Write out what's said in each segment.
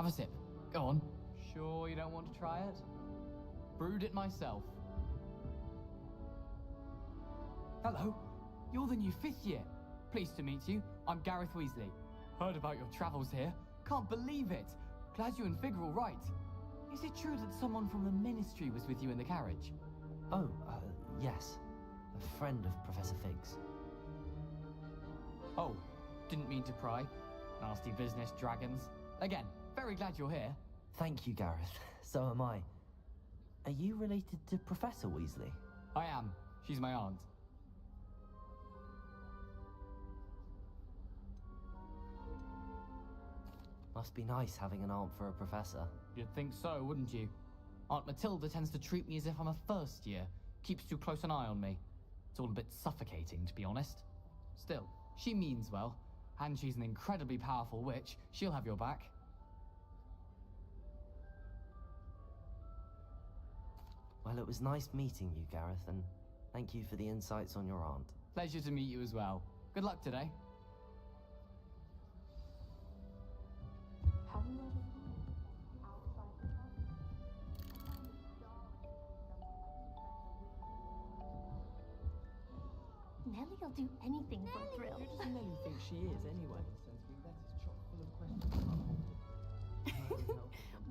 a sip. Go on. Sure you don't want to try it? Brewed it myself. Hello. You're the new 5th year. Pleased to meet you. I'm Gareth Weasley. Heard about your travels here. Can't believe it. Glad you and Fig are all right. Is it true that someone from the Ministry was with you in the carriage? Oh, yes. A friend of Professor Fig's. Oh, didn't mean to pry. Nasty business, dragons. Again, very glad you're here. Thank you, Gareth. So am I. Are you related to Professor Weasley? I am. She's my aunt. Must be nice having an aunt for a professor. You'd think so, wouldn't you? Aunt Matilda tends to treat me as if I'm a first year. Keeps too close an eye on me. It's all a bit suffocating, to be honest. Still, she means well. And she's an incredibly powerful witch. She'll have your back. Well, it was nice meeting you, Gareth, and thank you for the insights on your aunt. Pleasure to meet you as well. Good luck today. Have you ever been outside the pub? Nelly'll do anything for a thrill. Who does Nelly think she is, anyway?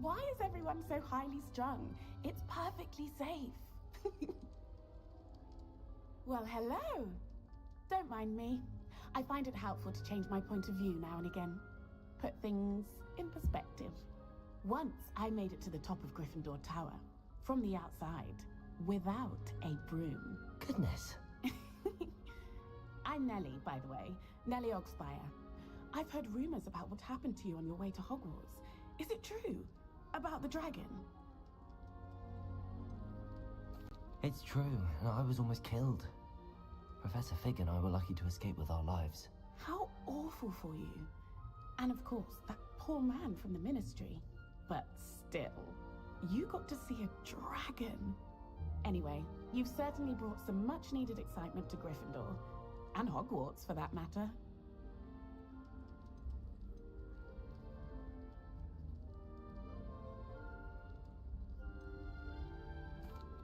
Why is everyone so highly strung? It's perfectly safe. Well, hello. Don't mind me. I find it helpful to change my point of view now and again. Put things in perspective. Once I made it to the top of Gryffindor Tower, from the outside, without a broom. Goodness. I'm Nelly, by the way. Nelly Ogspire. I've heard rumors about what happened to you on your way to Hogwarts. Is it true? About the dragon? It's true, and I was almost killed. Professor Fig and I were lucky to escape with our lives. How awful for you. And of course, that poor man from the Ministry. But still, you got to see a dragon. Anyway, you've certainly brought some much-needed excitement to Gryffindor. And Hogwarts, for that matter.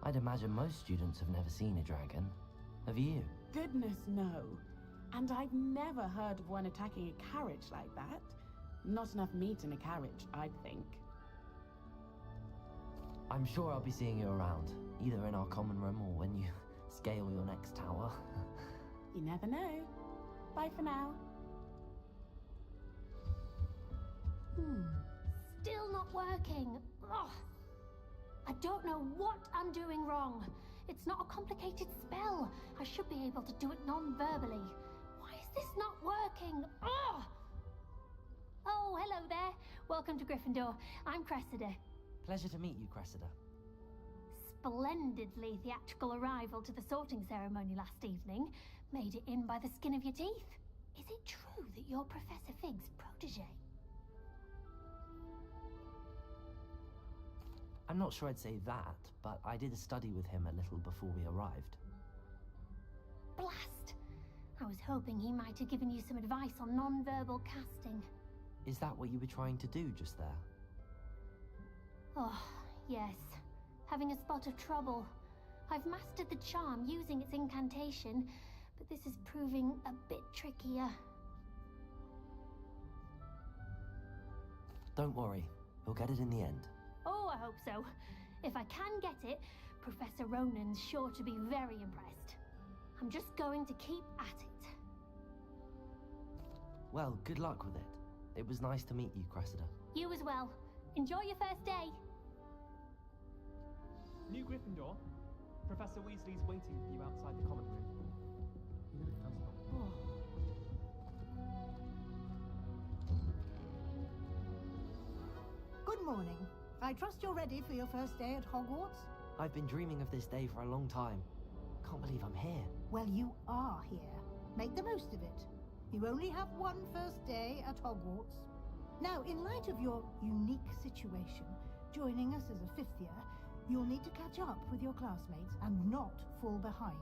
I'd imagine most students have never seen a dragon. Have you? Goodness, no. And I've never heard of one attacking a carriage like that. Not enough meat in a carriage, I'd think. I'm sure I'll be seeing you around, either in our common room or when you scale your next tower. You never know. Bye for now. Still not working. Ugh. I don't know what I'm doing wrong. It's not a complicated spell. I should be able to do it non-verbally. Why is this not working? Ugh. Oh, hello there. Welcome to Gryffindor. I'm Cressida. Pleasure to meet you, Cressida. Splendidly theatrical arrival to the sorting ceremony last evening. Made it in by the skin of your teeth. Is it true that you're Professor Fig's protege? I'm not sure I'd say that, but I did study with him a little before we arrived. Blast! I was hoping he might have given you some advice on non-verbal casting. Is that what you were trying to do just there? Oh, yes. Having a spot of trouble. I've mastered the charm using its incantation, but this is proving a bit trickier. Don't worry, we'll get it in the end. Oh, I hope so. If I can get it, Professor Ronan's sure to be very impressed. I'm just going to keep at it. Well, good luck with it. It was nice to meet you, Cressida. You as well. Enjoy your first day. New Gryffindor, Professor Weasley's waiting for you outside the common room. Good morning. I trust you're ready for your first day at Hogwarts? I've been dreaming of this day for a long time. Can't believe I'm here. Well, you are here. Make the most of it. You only have one first day at Hogwarts. Now, in light of your unique situation, joining us as a 5th year, you'll need to catch up with your classmates and not fall behind.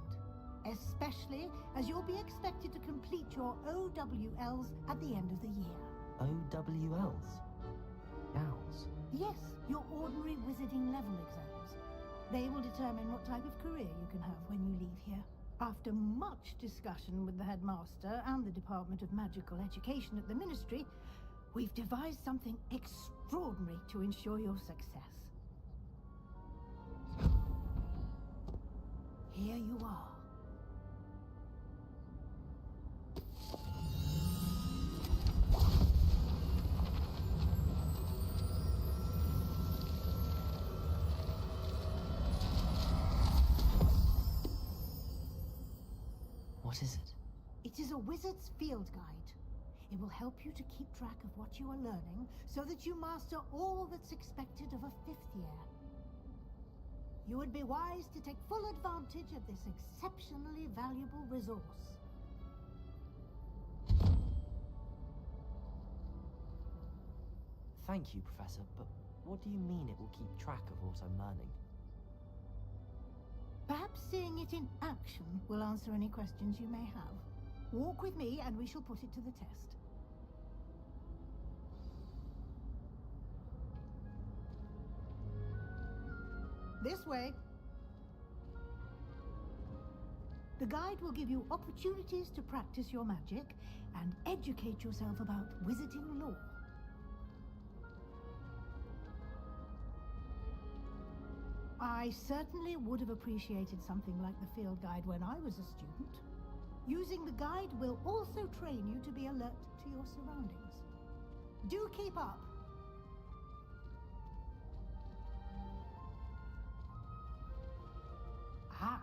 Especially as you'll be expected to complete your OWLs at the end of the year. OWLs? Gals? Yes, your ordinary wizarding level exams. They will determine what type of career you can have when you leave here. After much discussion with the headmaster and the Department of Magical Education at the Ministry, we've devised something extraordinary to ensure your success. Here you are. What is it? It is a wizard's field guide. It will help you to keep track of what you are learning so that you master all that's expected of a 5th year. You would be wise to take full advantage of this exceptionally valuable resource. Thank you, Professor, but what do you mean it will keep track of what I'm learning? Perhaps seeing it in action will answer any questions you may have. Walk with me and we shall put it to the test. This way. The guide will give you opportunities to practice your magic and educate yourself about wizarding lore. I certainly would have appreciated something like the field guide when I was a student. Using the guide will also train you to be alert to your surroundings. Do keep up! Ah,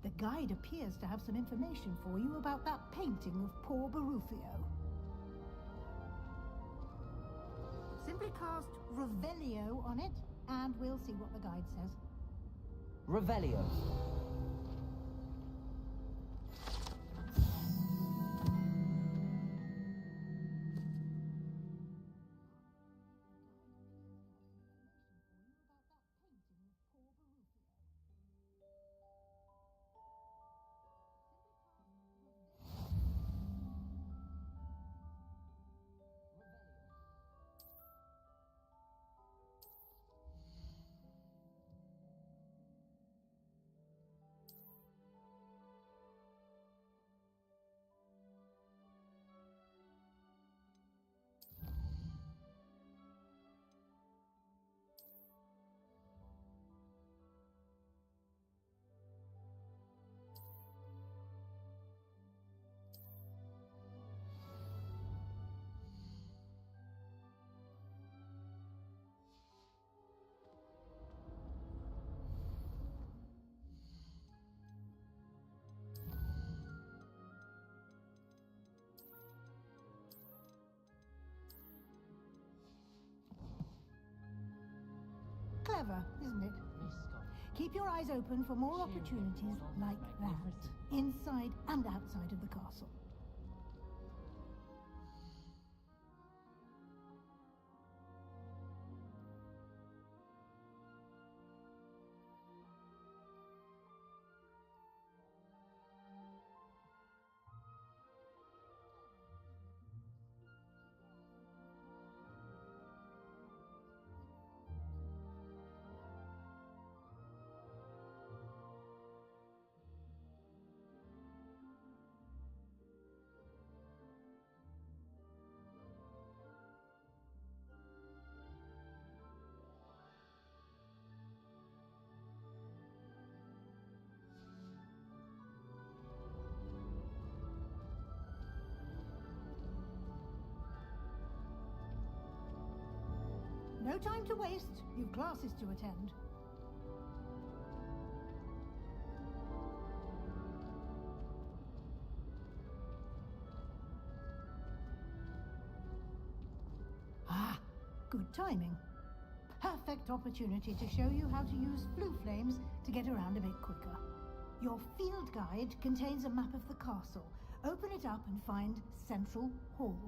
the guide appears to have some information for you about that painting of poor Barufio. Simply cast Revelio on it, and we'll see what the guide says. Revelio. Clever, isn't it? Keep your eyes open for more opportunities like that, inside and outside of the castle. No time to waste. You've classes to attend. Ah, good timing. Perfect opportunity to show you how to use flue flames to get around a bit quicker. Your field guide contains a map of the castle. Open it up and find Central Hall.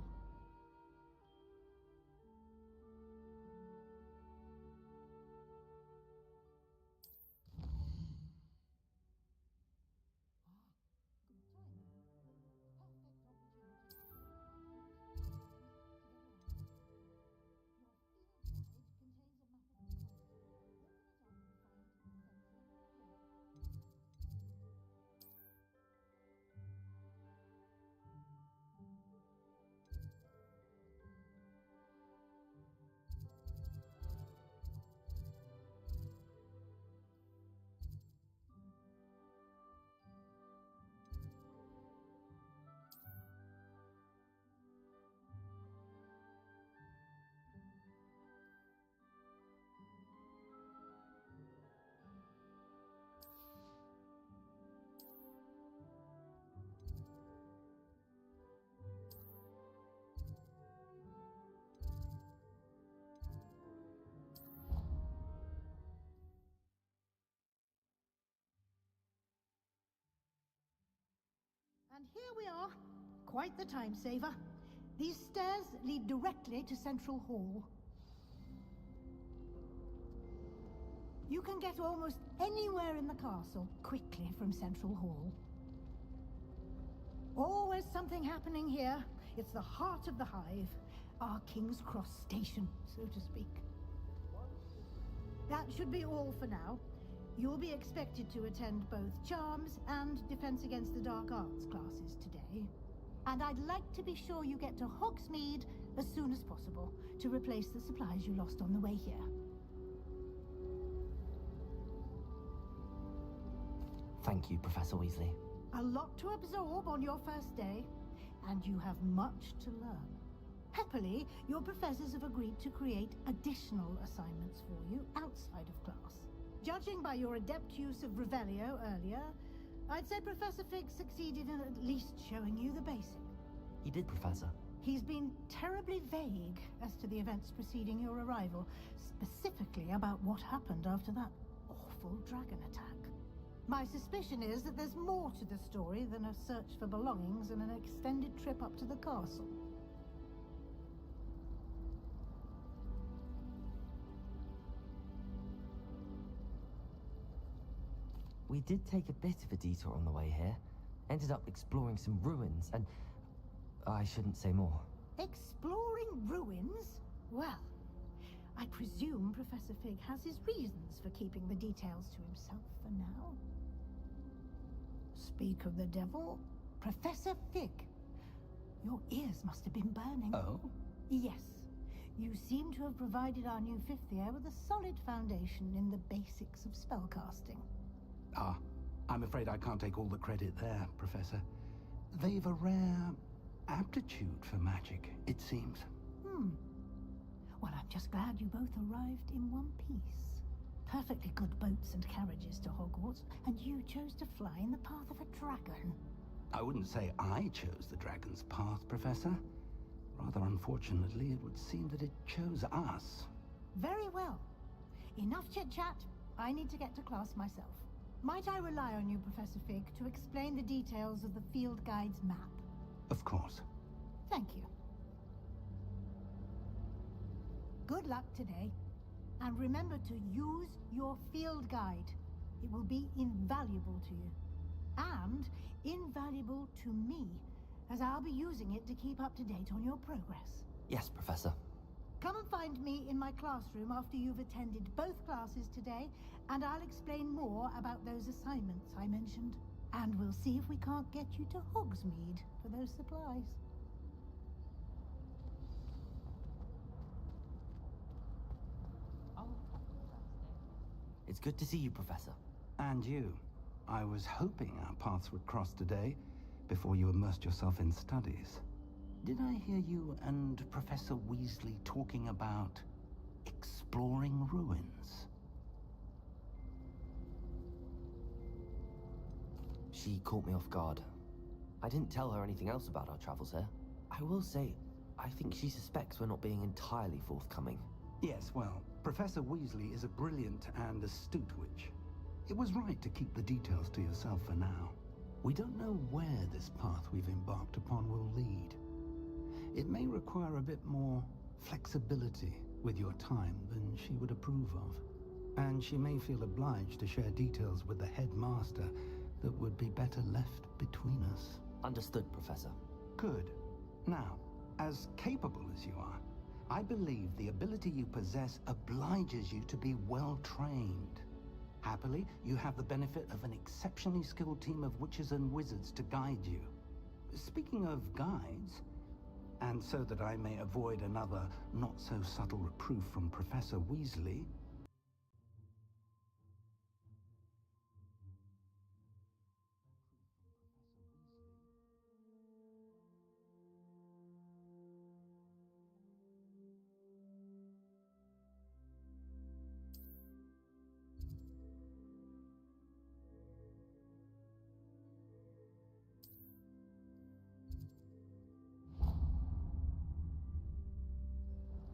And here we are. Quite the time saver. These stairs lead directly to Central Hall. You can get almost anywhere in the castle quickly from Central Hall. Always something happening here. It's the heart of the Hive. Our King's Cross station, so to speak. That should be all for now. You'll be expected to attend both Charms and Defense Against the Dark Arts classes today. And I'd like to be sure you get to Hogsmeade as soon as possible to replace the supplies you lost on the way here. Thank you, Professor Weasley. A lot to absorb on your first day, and you have much to learn. Happily, your professors have agreed to create additional assignments for you outside of class. Judging by your adept use of Revelio earlier, I'd say Professor Fig succeeded in at least showing you the basic. He did, Professor. He's been terribly vague as to the events preceding your arrival, specifically about what happened after that awful dragon attack. My suspicion is that there's more to the story than a search for belongings and an extended trip up to the castle. We did take a bit of a detour on the way here. Ended up exploring some ruins and... I shouldn't say more. Exploring ruins? Well, I presume Professor Fig has his reasons for keeping the details to himself for now. Speak of the devil, Professor Fig. Your ears must have been burning. Oh? Yes. You seem to have provided our new fifth year with a solid foundation in the basics of spellcasting. Ah, I'm afraid I can't take all the credit there, Professor. They've a rare aptitude for magic, it seems. Well, I'm just glad you both arrived in one piece. Perfectly good boats and carriages to Hogwarts, and you chose to fly in the path of a dragon. I wouldn't say I chose the dragon's path, Professor. Rather unfortunately, it would seem that it chose us. Very well. Enough chit-chat. I need to get to class myself. Might I rely on you, Professor Fig, to explain the details of the field guide's map? Of course. Thank you. Good luck today. And remember to use your field guide. It will be invaluable to you. And invaluable to me, as I'll be using it to keep up to date on your progress. Yes, Professor. Come and find me in my classroom after you've attended both classes today, and I'll explain more about those assignments I mentioned. And we'll see if we can't get you to Hogsmeade for those supplies. It's good to see you, Professor. And you. I was hoping our paths would cross today, before you immersed yourself in studies. Did I hear you and Professor Weasley talking about exploring ruins? She caught me off guard. I didn't tell her anything else about our travels here. I will say, I think she suspects we're not being entirely forthcoming. Yes, well, Professor Weasley is a brilliant and astute witch. It was right to keep the details to yourself for now. We don't know where this path we've embarked upon will lead. It may require a bit more flexibility with your time than she would approve of. And she may feel obliged to share details with the headmaster that would be better left between us. Understood, Professor. Good. Now, as capable as you are, I believe the ability you possess obliges you to be well trained. Happily, you have the benefit of an exceptionally skilled team of witches and wizards to guide you. Speaking of guides, and so that I may avoid another not-so-subtle reproof from Professor Weasley,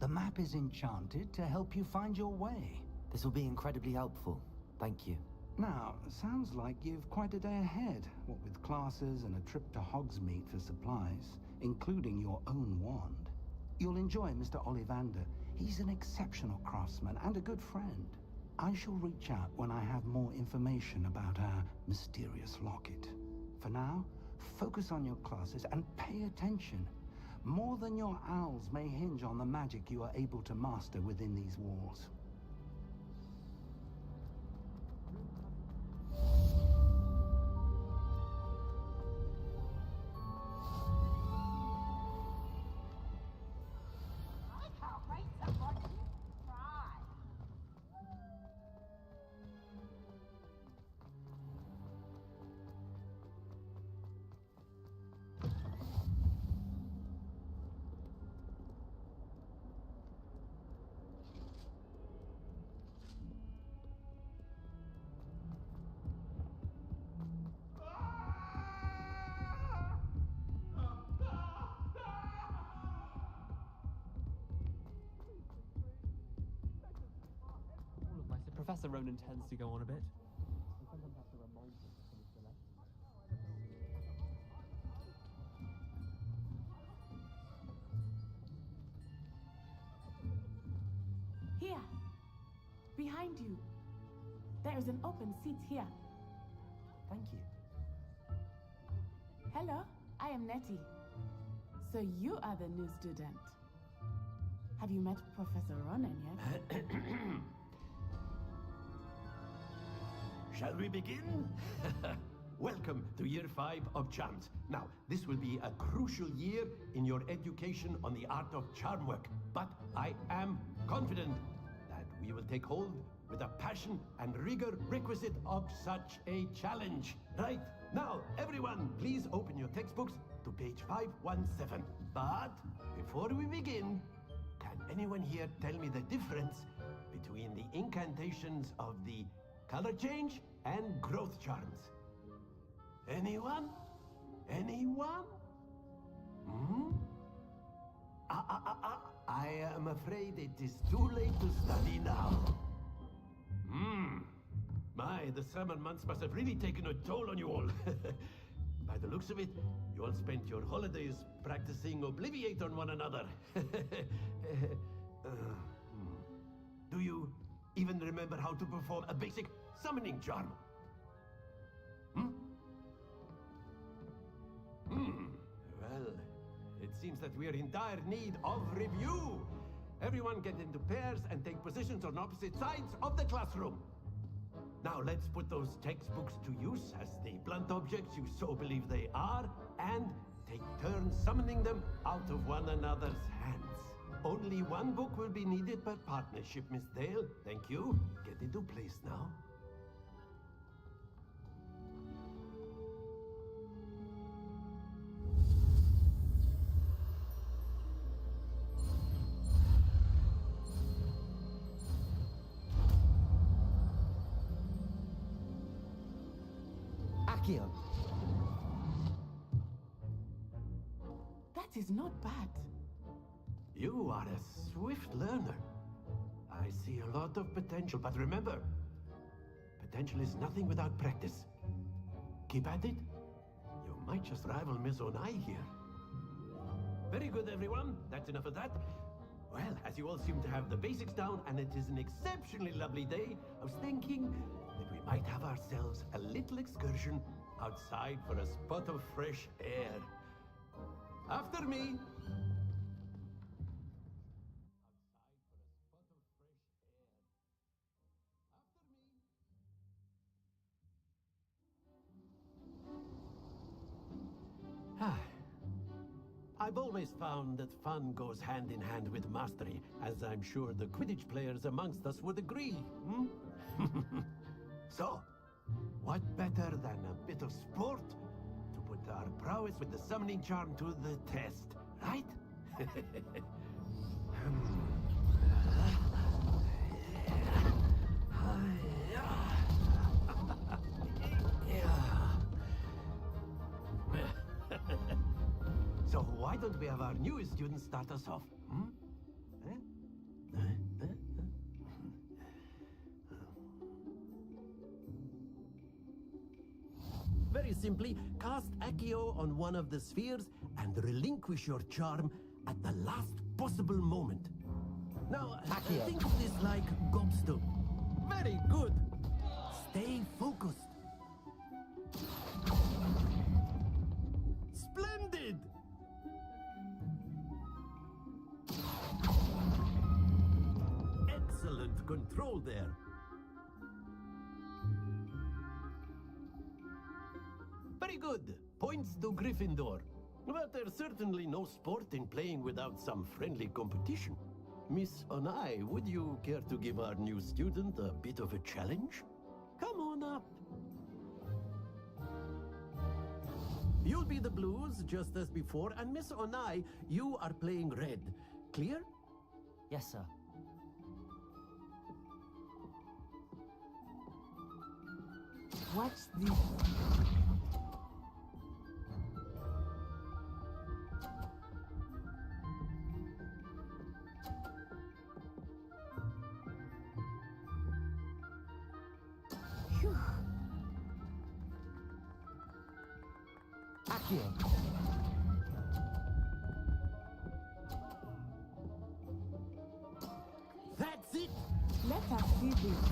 the map is enchanted to help you find your way. This will be incredibly helpful. Thank you. Now, sounds like you've quite a day ahead, what with classes and a trip to Hogsmeade for supplies, including your own wand. You'll enjoy Mr. Ollivander. He's an exceptional craftsman and a good friend. I shall reach out when I have more information about our mysterious locket. For now, focus on your classes and pay attention. More than your owls may hinge on the magic you are able to master within these walls. Professor Ronan tends to go on a bit. We sometimes have to remind him to finish the lesson. Here. Behind you. There is an open seat here. Thank you. Hello, I am Nettie. So you are the new student. Have you met Professor Ronan yet? Shall we begin? Welcome to Year 5 of Charms. Now, this will be a crucial year in your education on the art of charm work, but I am confident that we will take hold with the passion and rigor requisite of such a challenge. Right, now, everyone, please open your textbooks to page 517. But before we begin, can anyone here tell me the difference between the incantations of the color change and growth charms? Anyone? Anyone? Hmm? I am afraid it is too late to study now. My, the summer months must have really taken a toll on you all. By the looks of it, you all spent your holidays practicing Obliviate on one another. Do you even remember how to perform a basic summoning charm? Well, it seems that we are in dire need of review. Everyone get into pairs and take positions on opposite sides of the classroom. Now let's put those textbooks to use as the blunt objects you so believe they are, and take turns summoning them out of one another's hands. Only one book will be needed per partnership, Miss Dale. Thank you. Get into place now. Accio. That is not bad. You are a swift learner. I see a lot of potential, but remember, potential is nothing without practice. Keep at it. You might just rival Miss Onai here. Very good, everyone. That's enough of that. Well, as you all seem to have the basics down, and it is an exceptionally lovely day, I was thinking that we might have ourselves a little excursion outside for a spot of fresh air. After me. I've always found that fun goes hand in hand with mastery, as I'm sure the Quidditch players amongst us would agree. So, what better than a bit of sport to put our prowess with the summoning charm to the test, right? So why don't we have our newest student start us off? Very simply, cast Accio on one of the spheres and relinquish your charm at the last possible moment. Now, Accio. think of this like gobstone. Very good. Stay focused. Splendid! Excellent control there. Very good. Points to Gryffindor. But there's certainly no sport in playing without some friendly competition. Miss Onai, would you care to give our new student a bit of a challenge? Come on up. You'll be the blues, just as before, and Miss Onai, you are playing red. Clear? Yes, sir. Watch this. Phew. Accio. That's it! Let us see this.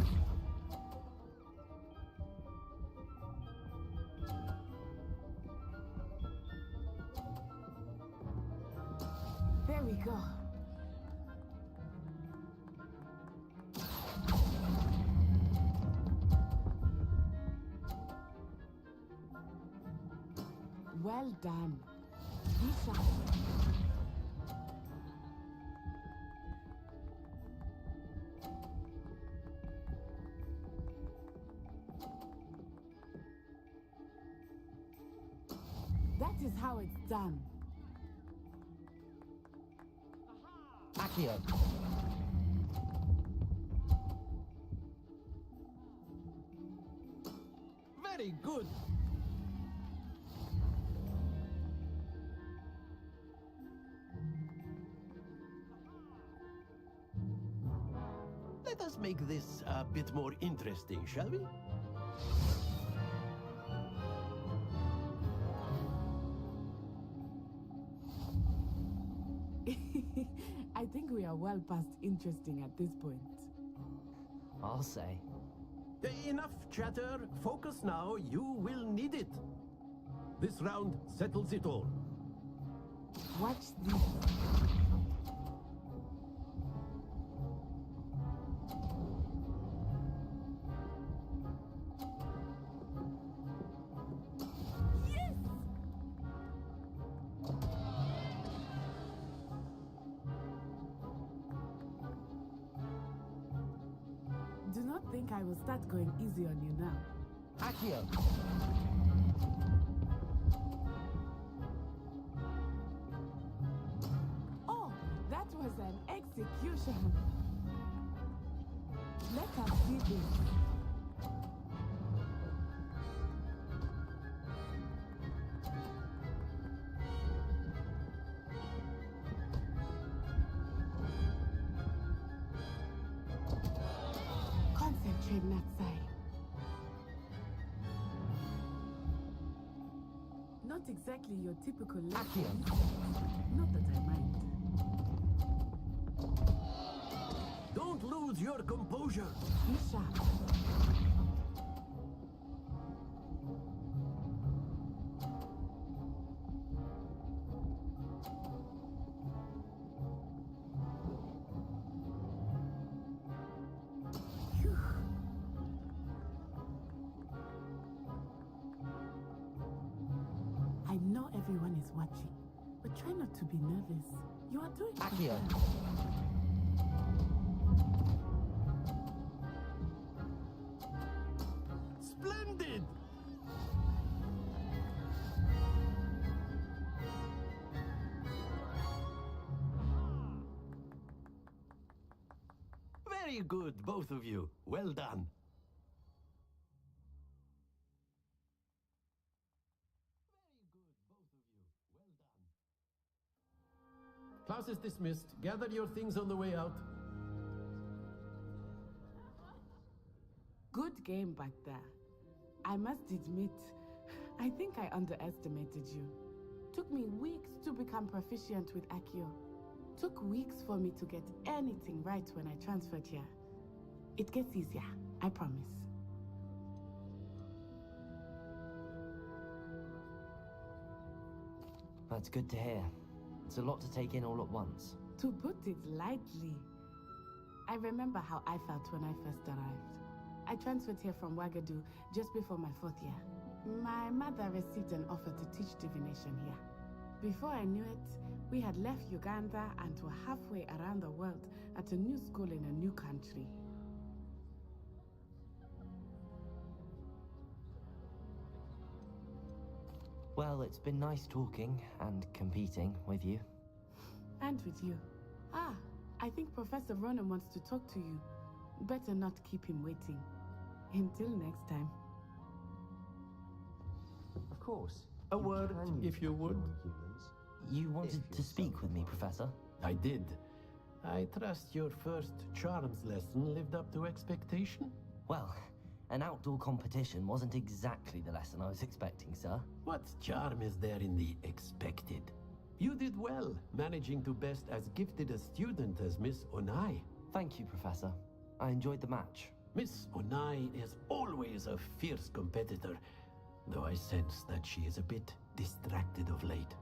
There we go. Well done. Be sharp. That is how it's done. Accio. Very good. Let us make this a bit more interesting, shall we? I think we are well past interesting at this point. I'll say. Enough chatter. Focus now. You will need it. This round settles it all. Watch this. Yes! Do not think I will start going easy on you now. Accio. Oh, that was an execution. Let us see this. Concentrate, Natsai. Not exactly your typical Accio. lesson. Not that I mind. Don't lose your composure. Be sharp. Phew. I know everyone is watching, but try not to be nervous. You are doing Accio. better. Splendid! Very good, both of you. Well done. Class is dismissed. Gather your things on the way out. Good game back there. I must admit, I think I underestimated you. Took me weeks to become proficient with Accio. Took weeks for me to get anything right when I transferred here. It gets easier, I promise. That's good to hear. It's a lot to take in all at once. To put it lightly, I remember how I felt when I first arrived. I transferred here from Wagadu just before my 4th year. My mother received an offer to teach divination here. Before I knew it, we had left Uganda and were halfway around the world at a new school in a new country. Well, it's been nice talking and competing with you. And with you. Ah, I think Professor Ronan wants to talk to you. Better not keep him waiting. Until next time. Of course. A word, if you would. You wanted to speak with me, Professor? I did. I trust your first charms lesson lived up to expectation? Well, an outdoor competition wasn't exactly the lesson I was expecting, sir. What charm is there in the expected? You did well, managing to best as gifted a student as Miss Onai. Thank you, Professor. I enjoyed the match. Miss Onai is always a fierce competitor, though I sense that she is a bit distracted of late.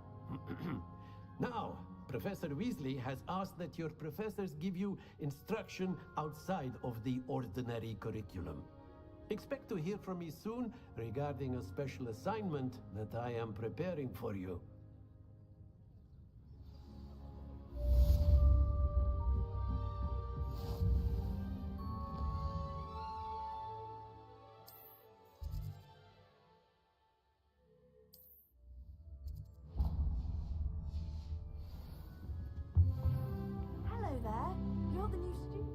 Now, Professor Weasley has asked that your professors give you instruction outside of the ordinary curriculum. Expect to hear from me soon regarding a special assignment that I am preparing for you. Hello there. You're the new student.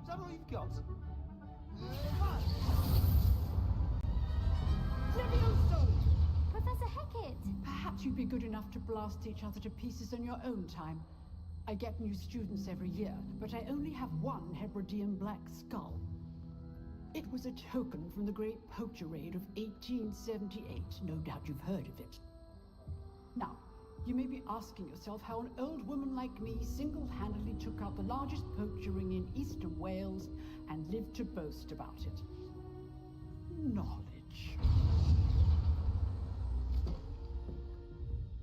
Is that all you've got? Professor Hecat! Perhaps you'd be good enough to blast each other to pieces in your own time. I get new students every year, but I only have one Hebridean black skull. It was a token from the Great Poacher Raid of 1878. No doubt you've heard of it. Now, you may be asking yourself how an old woman like me single-handedly took out the largest poacher ring in eastern Wales and lived to boast about it. Knowledge.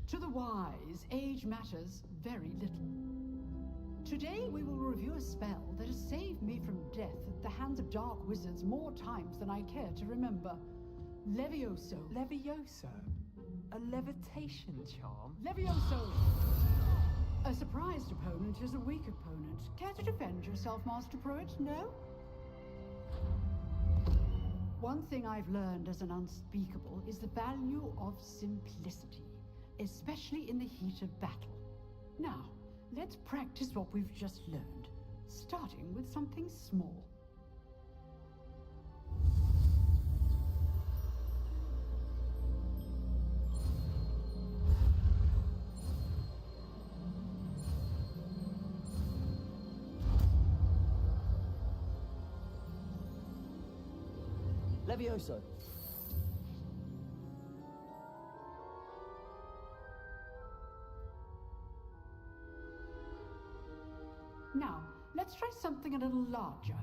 To the wise, age matters very little. Today we will review a spell that has saved me from death at the hands of dark wizards more times than I care to remember. Levioso. Levioso? A levitation charm? Levioso! A surprised opponent is a weak opponent. Care to defend yourself, Master Pruitt? No? One thing I've learned as an unspeakable is the value of simplicity, especially in the heat of battle. Now, let's practice what we've just learned, starting with something small. Levioso. Now, let's try something a little larger.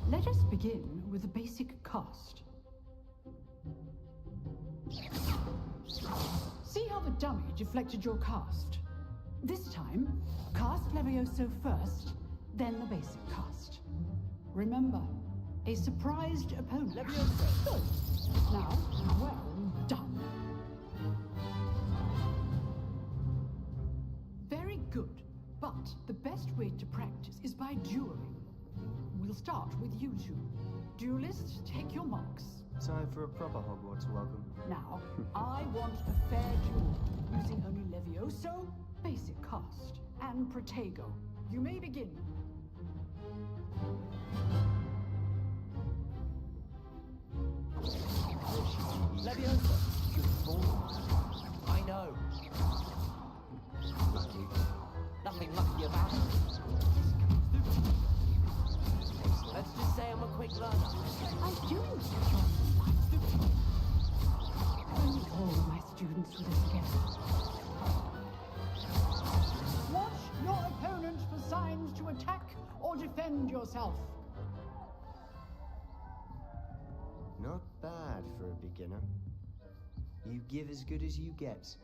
Let us begin with the basic cast. See how the dummy deflected your cast? This time, cast Levioso first, then the basic cast. Remember, a surprised opponent. Levioso! Good. Now, well done. Very good. But the best way to practice is by dueling. We'll start with you two. Duelists, take your marks. Time for a proper Hogwarts welcome. Now, I want a fair duel, using only Levioso, basic cast, and Protego. You may begin. Leviosa! Good ball. I know. Lucky. Nothing lucky about it. Let's just say I'm a quick learner. I do Only all my students were this together. Watch your opponent for signs to attack or defend yourself. Not bad for a beginner. You give as good as you get.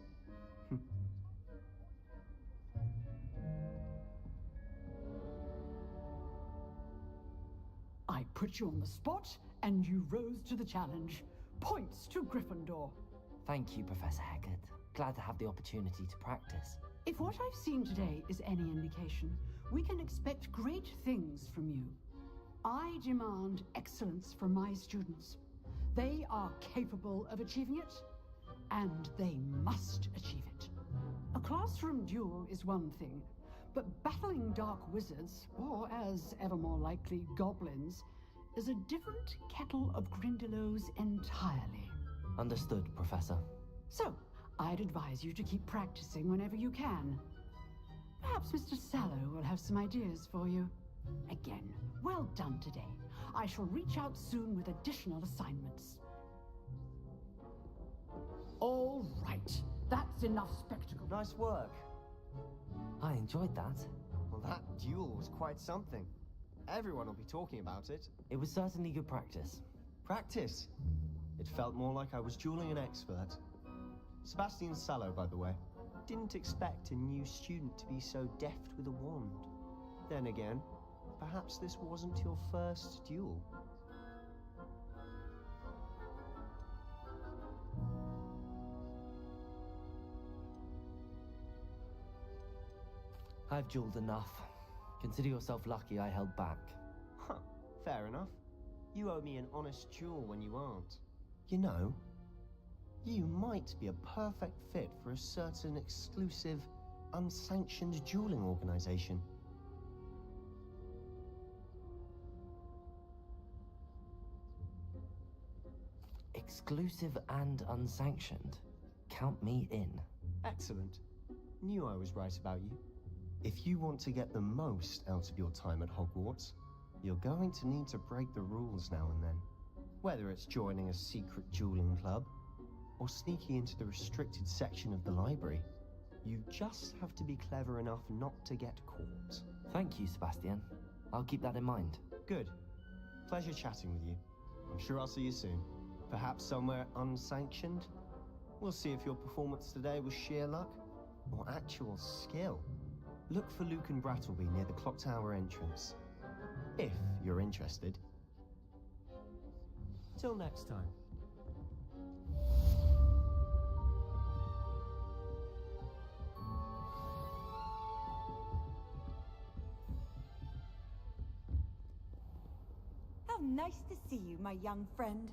I put you on the spot, and you rose to the challenge. Points to Gryffindor. Thank you, Professor Hecat. Glad to have the opportunity to practice. If what I've seen today is any indication, we can expect great things from you. I demand excellence from my students. They are capable of achieving it, and they must achieve it. A classroom duel is one thing, but battling dark wizards, or as ever more likely, goblins, is a different kettle of Grindylows entirely. Understood, Professor. So, I'd advise you to keep practicing whenever you can. Perhaps Mr. Sallow will have some ideas for you. Again, well done today. I shall reach out soon with additional assignments. All right, that's enough spectacle. Nice work. I enjoyed that. Well, that duel was quite something. Everyone will be talking about it. It was certainly good practice. Practice? It felt more like I was dueling an expert. Sebastian Sallow, by the way. Didn't expect a new student to be so deft with a wand. Then again, perhaps this wasn't your first duel. I've dueled enough. Consider yourself lucky I held back. Huh, fair enough. You owe me an honest duel when you aren't. You know, you might be a perfect fit for a certain exclusive, unsanctioned dueling organization. Exclusive and unsanctioned. Count me in. Excellent. Knew I was right about you. If you want to get the most out of your time at Hogwarts, you're going to need to break the rules now and then. Whether it's joining a secret dueling club, or sneaking into the restricted section of the library, you just have to be clever enough not to get caught. Thank you, Sebastian. I'll keep that in mind. Good. Pleasure chatting with you. I'm sure I'll see you soon. Perhaps somewhere unsanctioned? We'll see if your performance today was sheer luck, or actual skill. Look for Luke and Brattleby near the Clock Tower entrance. If you're interested. Till next time. How nice to see you, my young friend.